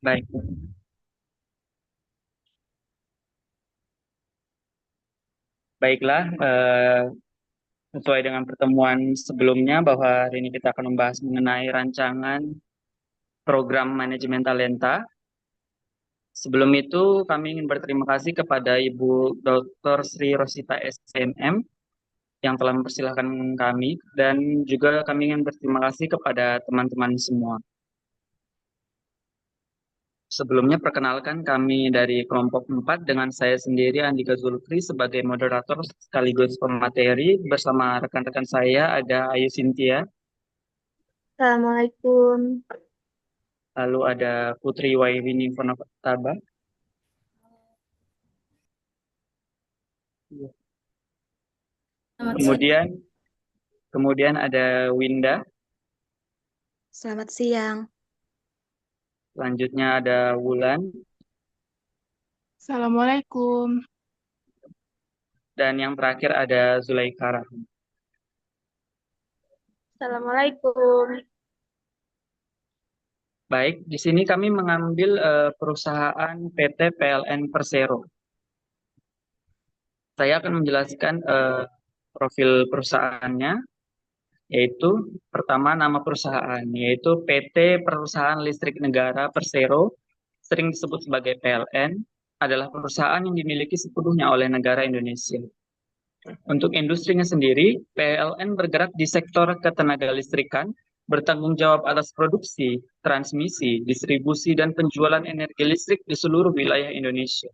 Baik, baiklah. Sesuai dengan pertemuan sebelumnya bahwa hari ini kita akan membahas mengenai rancangan program manajemen talenta. Sebelum itu, kami ingin berterima kasih kepada Ibu Dr. Sri Rosita SMM yang telah mempersilahkan kami, dan juga kami ingin berterima kasih kepada teman-teman semua. Sebelumnya, perkenalkan kami dari kelompok 4 dengan saya sendiri, Andika Zulkri, sebagai moderator sekaligus pemateri. Bersama rekan-rekan saya ada Ayu Sintia, Assalamualaikum. lalu ada Putri Waiwini Fonotaba, Selamat siang. kemudian ada Winda, Selamat siang. selanjutnya ada Wulan, Assalamualaikum. dan yang terakhir ada Zulaikha. Assalamualaikum. Baik, di sini kami mengambil perusahaan PT PLN Persero. Saya akan menjelaskan profil perusahaannya, yaitu pertama nama perusahaan, yaitu PT Perusahaan Listrik Negara Persero, sering disebut sebagai PLN, adalah perusahaan yang dimiliki sepenuhnya oleh negara Indonesia. Untuk industrinya sendiri, PLN bergerak di sektor ketenagalistrikan, bertanggung jawab atas produksi, transmisi, distribusi, dan penjualan energi listrik di seluruh wilayah Indonesia.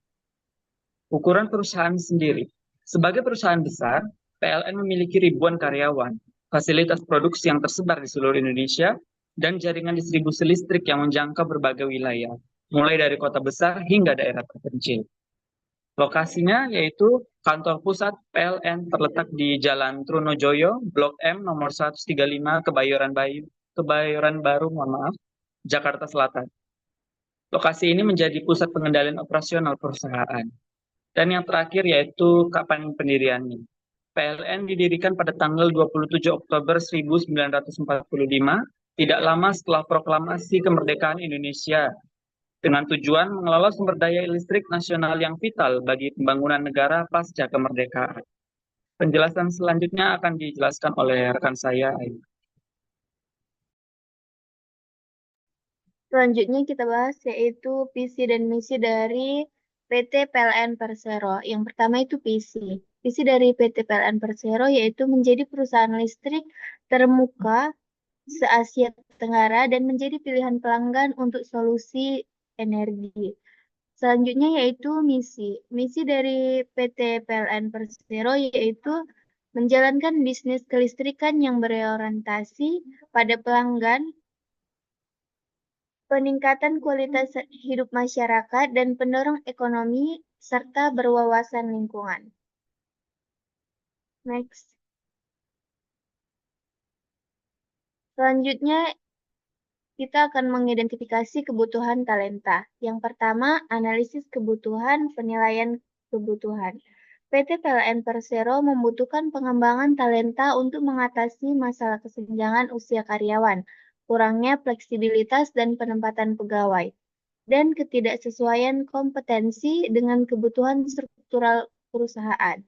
Ukuran perusahaan sendiri. Sebagai perusahaan besar, PLN memiliki ribuan karyawan, fasilitas produksi yang tersebar di seluruh Indonesia, dan jaringan distribusi listrik yang menjangkau berbagai wilayah, mulai dari kota besar hingga daerah terpencil. Lokasinya yaitu kantor pusat PLN terletak di Jalan Trunojoyo, Blok M nomor 135, Kebayoran Baru, Jakarta Selatan. Lokasi ini menjadi pusat pengendalian operasional perusahaan. Dan yang terakhir yaitu kapan pendiriannya. PLN didirikan pada tanggal 27 Oktober 1945, tidak lama setelah proklamasi kemerdekaan Indonesia, dengan tujuan mengelola sumber daya listrik nasional yang vital bagi pembangunan negara pasca kemerdekaan. Penjelasan selanjutnya akan dijelaskan oleh rekan saya, Ayu. Selanjutnya kita bahas yaitu visi dan misi dari PT PLN Persero. Yang pertama itu visi. Visi dari PT PLN Persero yaitu menjadi perusahaan listrik termuka se-Asia Tenggara dan menjadi pilihan pelanggan untuk solusi energi. Selanjutnya yaitu misi. Misi dari PT PLN Persero yaitu menjalankan bisnis kelistrikan yang berorientasi pada pelanggan, peningkatan kualitas hidup masyarakat, dan pendorong ekonomi, serta berwawasan lingkungan. Next. Selanjutnya, kita akan mengidentifikasi kebutuhan talenta. Yang pertama, analisis kebutuhan, penilaian kebutuhan. PT PLN Persero membutuhkan pengembangan talenta untuk mengatasi masalah kesenjangan usia karyawan, kurangnya fleksibilitas dan penempatan pegawai, dan ketidaksesuaian kompetensi dengan kebutuhan struktural perusahaan.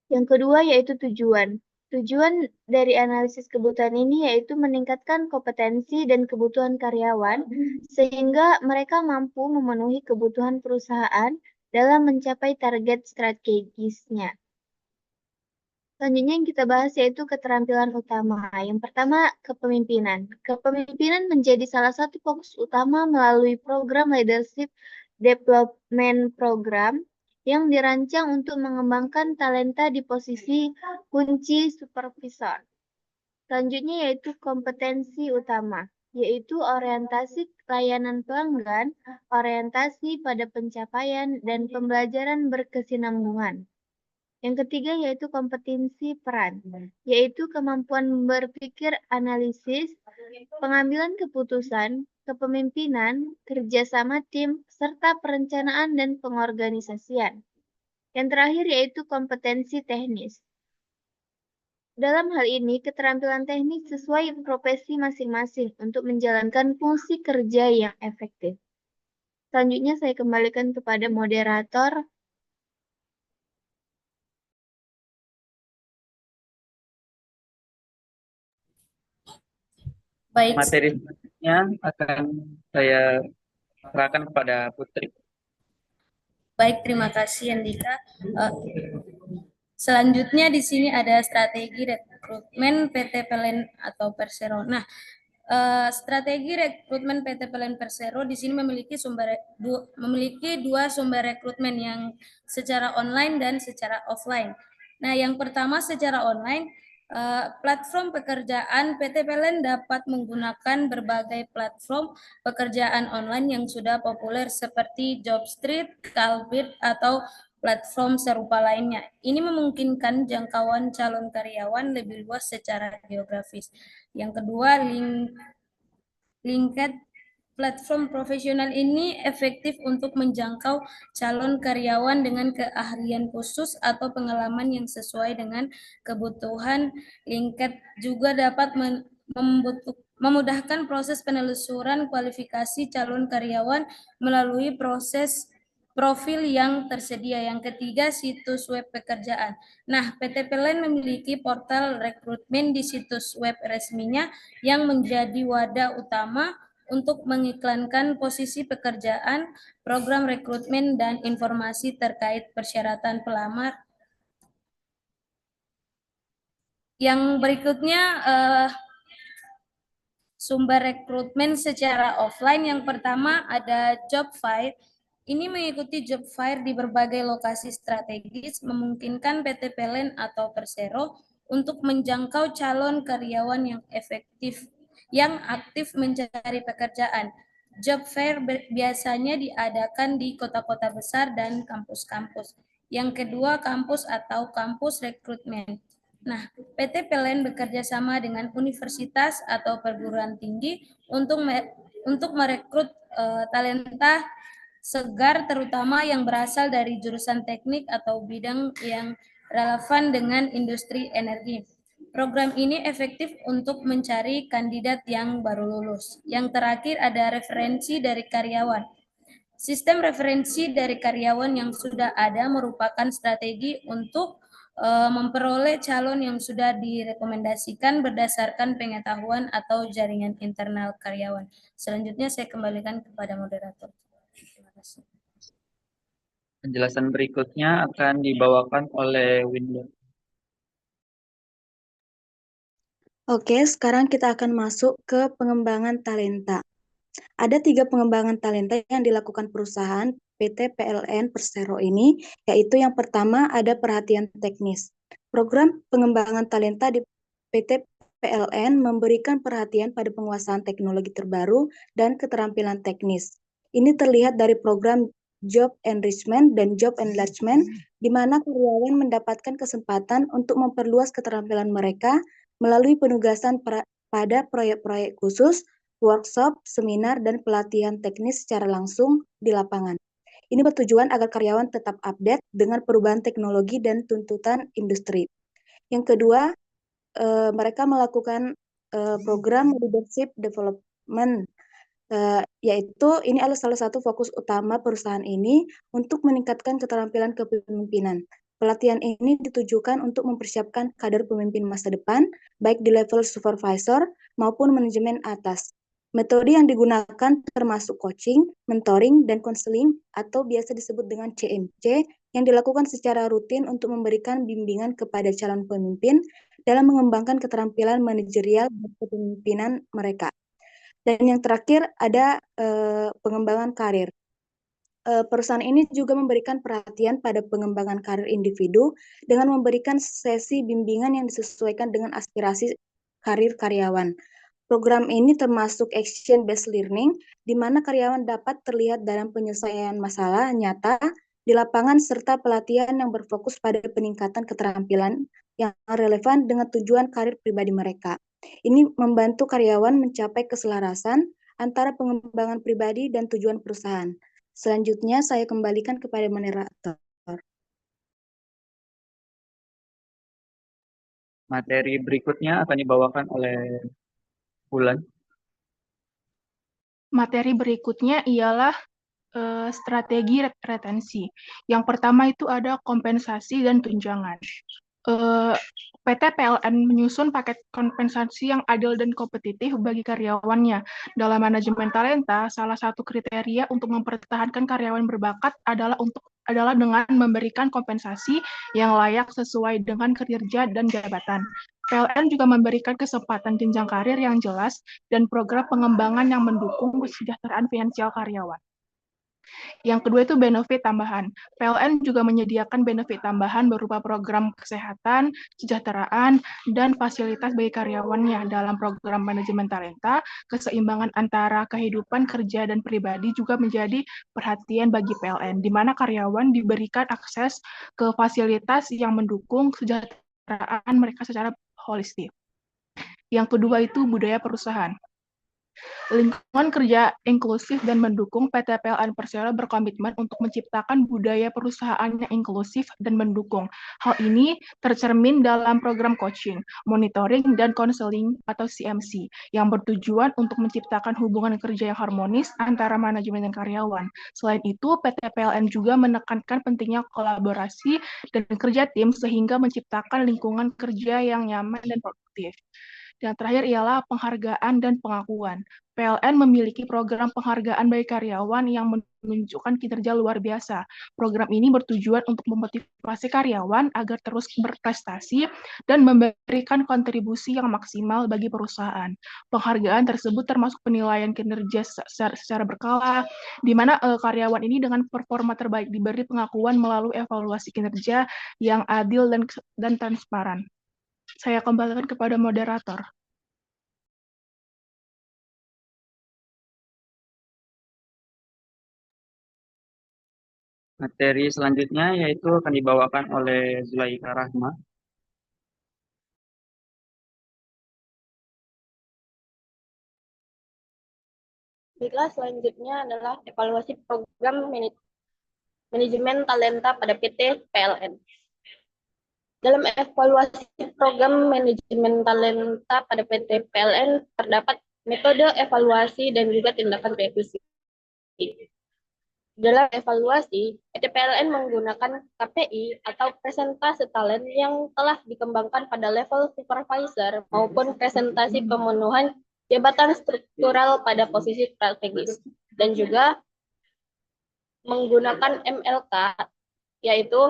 Yang kedua yaitu tujuan. Tujuan dari analisis kebutuhan ini yaitu meningkatkan kompetensi dan kebutuhan karyawan sehingga mereka mampu memenuhi kebutuhan perusahaan dalam mencapai target strategisnya. Selanjutnya yang kita bahas yaitu keterampilan utama. Yang pertama, kepemimpinan. Kepemimpinan menjadi salah satu fokus utama melalui program Leadership Development Program yang dirancang untuk mengembangkan talenta di posisi kunci supervisor. Selanjutnya yaitu kompetensi utama, yaitu orientasi layanan pelanggan, orientasi pada pencapaian, dan pembelajaran berkesinambungan. Yang ketiga yaitu kompetensi peran, yaitu kemampuan berpikir analisis, pengambilan keputusan, kepemimpinan, kerjasama tim, serta perencanaan dan pengorganisasian. Yang terakhir yaitu kompetensi teknis, Dalam hal ini, keterampilan teknis sesuai profesi masing-masing untuk menjalankan fungsi kerja yang efektif. Selanjutnya saya kembalikan kepada moderator. Baik, Materi selanjutnya akan saya serahkan kepada Putri. baik, terima kasih Andika. Selanjutnya di sini ada strategi rekrutmen PT PLN atau Persero. Nah, strategi rekrutmen PT PLN Persero di sini memiliki dua sumber rekrutmen yang secara online dan secara offline. Nah, yang pertama secara online, platform pekerjaan PT PLN dapat menggunakan berbagai platform pekerjaan online yang sudah populer seperti Jobstreet, Callbird, atau platform serupa lainnya. Ini memungkinkan jangkauan calon karyawan lebih luas secara geografis. Yang kedua, LinkedIn. Platform profesional ini efektif untuk menjangkau calon karyawan dengan keahlian khusus atau pengalaman yang sesuai dengan kebutuhan. LinkedIn juga dapat memudahkan proses penelusuran kualifikasi calon karyawan melalui proses profil yang tersedia. Yang ketiga, situs web pekerjaan. Nah, PT PLN memiliki portal rekrutmen di situs web resminya yang menjadi wadah utama untuk mengiklankan posisi pekerjaan, program rekrutmen, dan informasi terkait persyaratan pelamar. Yang berikutnya, sumber rekrutmen secara offline. Yang pertama ada job fair. Ini mengikuti job fair di berbagai lokasi strategis, memungkinkan PT PLN atau Persero untuk menjangkau calon karyawan yang efektif, yang aktif mencari pekerjaan. Job fair biasanya diadakan di kota-kota besar dan kampus-kampus. Yang kedua, kampus atau kampus rekrutmen. Nah, PT PLN bekerja sama dengan universitas atau perguruan tinggi untuk merekrut talenta segar, terutama yang berasal dari jurusan teknik atau bidang yang relevan dengan industri energi. Program ini efektif untuk mencari kandidat yang baru lulus. Yang terakhir ada referensi dari karyawan. Sistem referensi dari karyawan yang sudah ada merupakan strategi untuk memperoleh calon yang sudah direkomendasikan berdasarkan pengetahuan atau jaringan internal karyawan. Selanjutnya saya kembalikan kepada moderator. Terima kasih. Penjelasan berikutnya akan dibawakan oleh Windu. Oke, sekarang kita akan masuk ke pengembangan talenta. Ada 3 pengembangan talenta yang dilakukan perusahaan PT PLN Persero ini, yaitu yang pertama ada perhatian teknis. Program pengembangan talenta di PT PLN memberikan perhatian pada penguasaan teknologi terbaru dan keterampilan teknis. Ini terlihat dari program Job Enrichment dan Job Enlargement, di mana karyawan mendapatkan kesempatan untuk memperluas keterampilan mereka melalui penugasan pada proyek-proyek khusus, workshop, seminar, dan pelatihan teknis secara langsung di lapangan. Ini bertujuan agar karyawan tetap update dengan perubahan teknologi dan tuntutan industri. Yang kedua, mereka melakukan program leadership development, yaitu ini adalah salah satu fokus utama perusahaan ini untuk meningkatkan keterampilan kepemimpinan. Pelatihan ini ditujukan untuk mempersiapkan kader pemimpin masa depan, baik di level supervisor maupun manajemen atas. Metode yang digunakan termasuk coaching, mentoring, dan konseling atau biasa disebut dengan CMC yang dilakukan secara rutin untuk memberikan bimbingan kepada calon pemimpin dalam mengembangkan keterampilan manajerial dan kepemimpinan mereka. Dan yang terakhir ada pengembangan karir. Perusahaan ini juga memberikan perhatian pada pengembangan karir individu dengan memberikan sesi bimbingan yang disesuaikan dengan aspirasi karir karyawan. Program ini termasuk action-based learning, di mana karyawan dapat terlihat dalam penyelesaian masalah nyata di lapangan serta pelatihan yang berfokus pada peningkatan keterampilan yang relevan dengan tujuan karir pribadi mereka. Ini membantu karyawan mencapai keselarasan antara pengembangan pribadi dan tujuan perusahaan. Selanjutnya saya kembalikan kepada moderator. Materi berikutnya akan dibawakan oleh Bulan. Materi berikutnya ialah strategi retensi. Yang pertama itu ada kompensasi dan tunjangan. PT PLN menyusun paket kompensasi yang adil dan kompetitif bagi karyawannya. Dalam manajemen talenta, salah satu kriteria untuk mempertahankan karyawan berbakat adalah dengan memberikan kompensasi yang layak sesuai dengan kinerja dan jabatan. PLN juga memberikan kesempatan jenjang karir yang jelas dan program pengembangan yang mendukung kesejahteraan finansial karyawan. Yang kedua itu benefit tambahan. PLN juga menyediakan benefit tambahan berupa program kesehatan, kesejahteraan, dan fasilitas bagi karyawannya. Dalam program manajemen talenta, keseimbangan antara kehidupan kerja dan pribadi juga menjadi perhatian bagi PLN, di mana karyawan diberikan akses ke fasilitas yang mendukung kesejahteraan mereka secara holistik. Yang kedua itu budaya perusahaan. Lingkungan kerja inklusif dan mendukung, PT PLN Persero berkomitmen untuk menciptakan budaya perusahaan yang inklusif dan mendukung. Hal ini tercermin dalam program coaching, monitoring, dan konseling atau CMC yang bertujuan untuk menciptakan hubungan kerja yang harmonis antara manajemen dan karyawan. Selain itu, PT PLN juga menekankan pentingnya kolaborasi dan kerja tim sehingga menciptakan lingkungan kerja yang nyaman dan produktif. Yang terakhir ialah penghargaan dan pengakuan. PLN memiliki program penghargaan bagi karyawan yang menunjukkan kinerja luar biasa. Program ini bertujuan untuk memotivasi karyawan agar terus berprestasi dan memberikan kontribusi yang maksimal bagi perusahaan. Penghargaan tersebut termasuk penilaian kinerja secara berkala, di mana karyawan ini dengan performa terbaik diberi pengakuan melalui evaluasi kinerja yang adil dan transparan. Saya kembalikan kepada moderator. Materi selanjutnya yaitu akan dibawakan oleh Zulaika Rahma. Baiklah, selanjutnya adalah evaluasi program manajemen talenta pada PT PLN. Dalam evaluasi program manajemen talenta pada PT PLN terdapat metode evaluasi dan juga tindakan revisi. Dalam evaluasi, PT PLN menggunakan KPI atau presentase talent yang telah dikembangkan pada level supervisor maupun presentasi pemenuhan jabatan struktural pada posisi strategis, dan juga menggunakan MLK, yaitu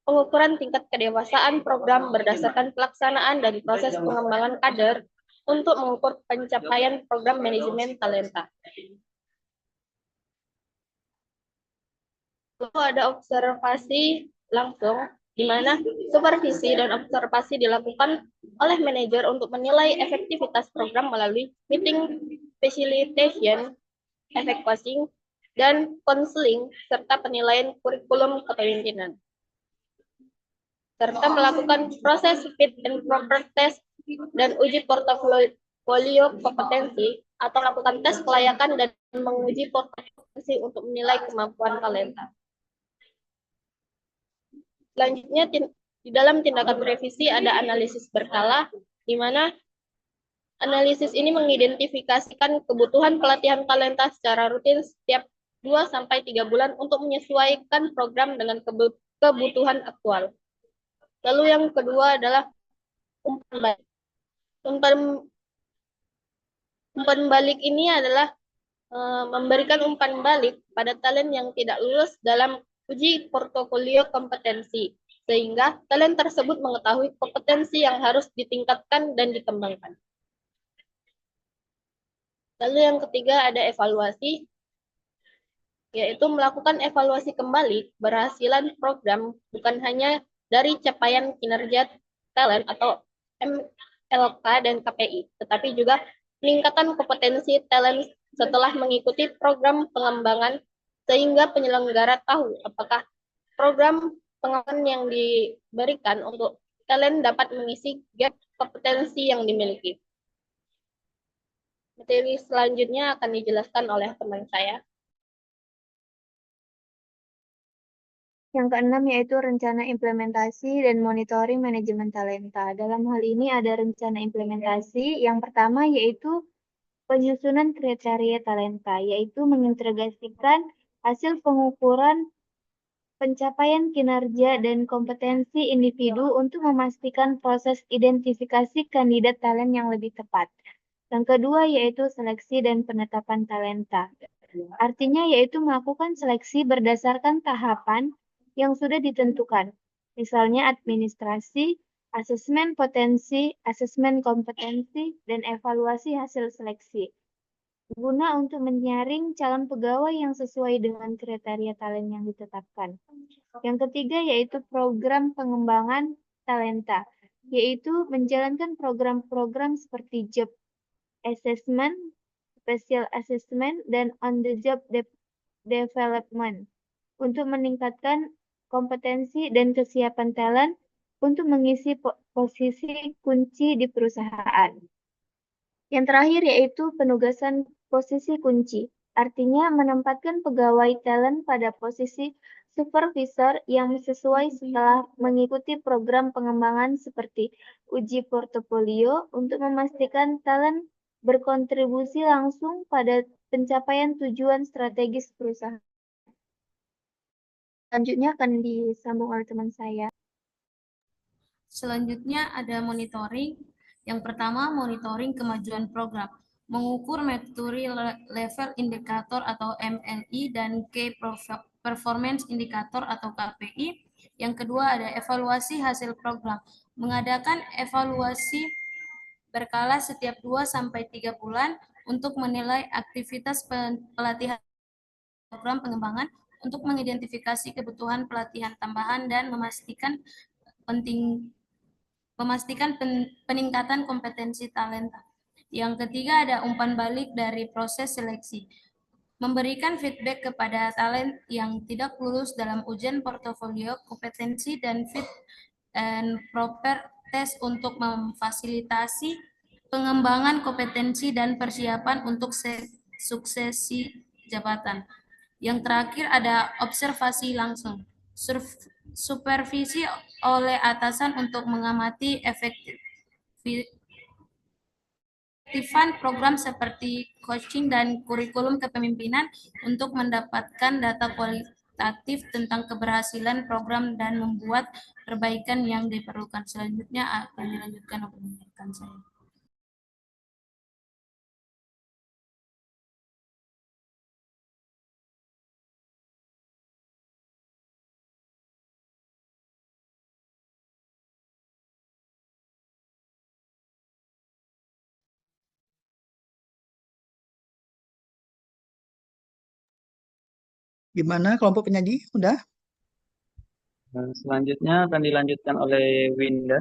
pengukuran tingkat kedewasaan program berdasarkan pelaksanaan dan proses pengembangan kader untuk mengukur pencapaian program manajemen talenta. Lalu ada observasi langsung, di mana supervisi dan observasi dilakukan oleh manajer untuk menilai efektivitas program melalui meeting facilitation, evaluasi, dan konseling, serta penilaian kurikulum kepemimpinan. Serta melakukan proses fit and proper test dan uji portofolio kompetensi, atau melakukan tes kelayakan dan menguji kompetensi untuk menilai kemampuan talenta. Selanjutnya, di dalam tindakan revisi ada analisis berkala, di mana analisis ini mengidentifikasikan kebutuhan pelatihan talenta secara rutin setiap 2-3 bulan untuk menyesuaikan program dengan kebutuhan aktual. Lalu yang kedua adalah umpan balik. Umpan balik ini adalah memberikan umpan balik pada talent yang tidak lulus dalam uji portofolio kompetensi, sehingga talent tersebut mengetahui kompetensi yang harus ditingkatkan dan dikembangkan. Lalu yang ketiga ada evaluasi, yaitu melakukan evaluasi kembali berhasilan program bukan hanya dari capaian kinerja talent atau MLK dan KPI, tetapi juga peningkatan kompetensi talent setelah mengikuti program pengembangan, sehingga penyelenggara tahu apakah program pengembangan yang diberikan untuk talent dapat mengisi gap kompetensi yang dimiliki. Materi selanjutnya akan dijelaskan oleh teman saya. Yang keenam yaitu rencana implementasi dan monitoring manajemen talenta. Dalam hal ini ada rencana implementasi. Yang pertama yaitu penyusunan kriteria talenta, yaitu mengintegrasikan hasil pengukuran pencapaian kinerja dan kompetensi individu untuk memastikan proses identifikasi kandidat talent yang lebih tepat. Yang kedua yaitu seleksi dan penetapan talenta. Artinya yaitu melakukan seleksi berdasarkan tahapan yang sudah ditentukan. Misalnya administrasi, asesmen potensi, asesmen kompetensi, dan evaluasi hasil seleksi. Guna untuk menyaring calon pegawai yang sesuai dengan kriteria talent yang ditetapkan. Yang ketiga yaitu program pengembangan talenta, yaitu menjalankan program-program seperti job assessment, special assessment, dan on-the-job development untuk meningkatkan kompetensi dan kesiapan talent untuk mengisi posisi kunci di perusahaan. Yang terakhir yaitu penugasan posisi kunci, artinya menempatkan pegawai talent pada posisi supervisor yang sesuai setelah mengikuti program pengembangan seperti uji portofolio untuk memastikan talent berkontribusi langsung pada pencapaian tujuan strategis perusahaan. Selanjutnya akan disambung oleh teman saya. Selanjutnya ada monitoring. Yang pertama, monitoring kemajuan program. Mengukur maturity level indikator atau MLI dan Key Performance Indicator atau KPI. Yang kedua ada evaluasi hasil program. Mengadakan evaluasi berkala setiap 2-3 bulan untuk menilai aktivitas pelatihan program pengembangan untuk mengidentifikasi kebutuhan pelatihan tambahan dan memastikan peningkatan kompetensi talenta. Yang ketiga ada umpan balik dari proses seleksi. Memberikan feedback kepada talent yang tidak lulus dalam ujian portofolio, kompetensi, dan fit and proper test untuk memfasilitasi pengembangan kompetensi dan persiapan untuk suksesi jabatan. Yang terakhir ada observasi langsung. Supervisi oleh atasan untuk mengamati efektifan program seperti coaching dan kurikulum kepemimpinan untuk mendapatkan data kualitatif tentang keberhasilan program dan membuat perbaikan yang diperlukan. Selanjutnya akan dilanjutkan oleh rekan saya. Gimana kelompok penyaji? Udah? Selanjutnya akan dilanjutkan oleh Winda.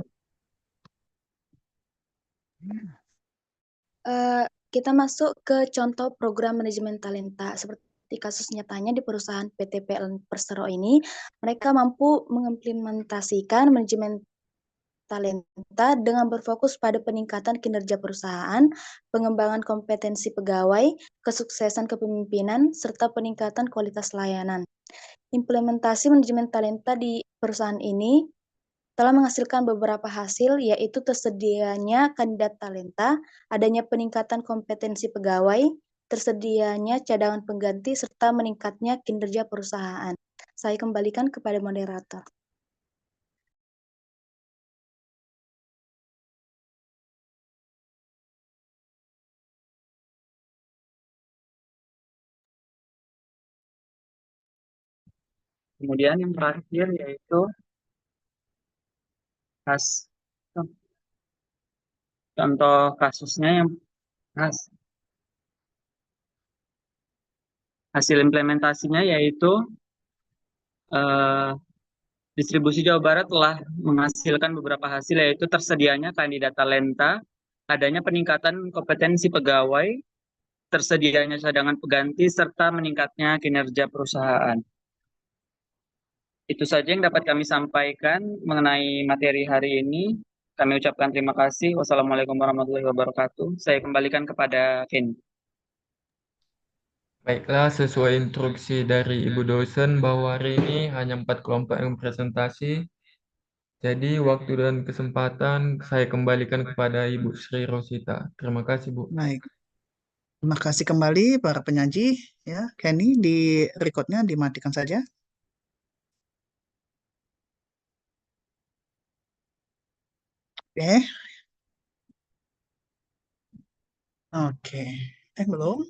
Kita masuk ke contoh program manajemen talenta. Seperti kasus nyatanya di perusahaan PT PLN Persero ini, mereka mampu mengimplementasikan manajemen talenta dengan berfokus pada peningkatan kinerja perusahaan, pengembangan kompetensi pegawai, kesuksesan kepemimpinan, serta peningkatan kualitas layanan. Implementasi manajemen talenta di perusahaan ini telah menghasilkan beberapa hasil, yaitu tersedianya kandidat talenta, adanya peningkatan kompetensi pegawai, tersedianya cadangan pengganti, serta meningkatnya kinerja perusahaan. Saya kembalikan kepada moderator. Kemudian yang terakhir yaitu contoh kasusnya yang hasil implementasinya yaitu distribusi Jawa Barat telah menghasilkan beberapa hasil, yaitu tersedianya kandidat talenta, adanya peningkatan kompetensi pegawai, tersedianya cadangan pengganti, serta meningkatnya kinerja perusahaan. Itu saja yang dapat kami sampaikan mengenai materi hari ini. Kami ucapkan terima kasih. Wassalamualaikum warahmatullahi wabarakatuh. Saya kembalikan kepada Ken. Baiklah, sesuai instruksi dari Ibu dosen bahwa hari ini hanya 4 kelompok yang presentasi. Jadi waktu dan kesempatan saya kembalikan kepada Ibu Sri Rosita. Terima kasih, Bu. Baik, terima kasih kembali para penyaji. Ya, Kenny, di recordnya dimatikan saja. Oke, oke. Belum.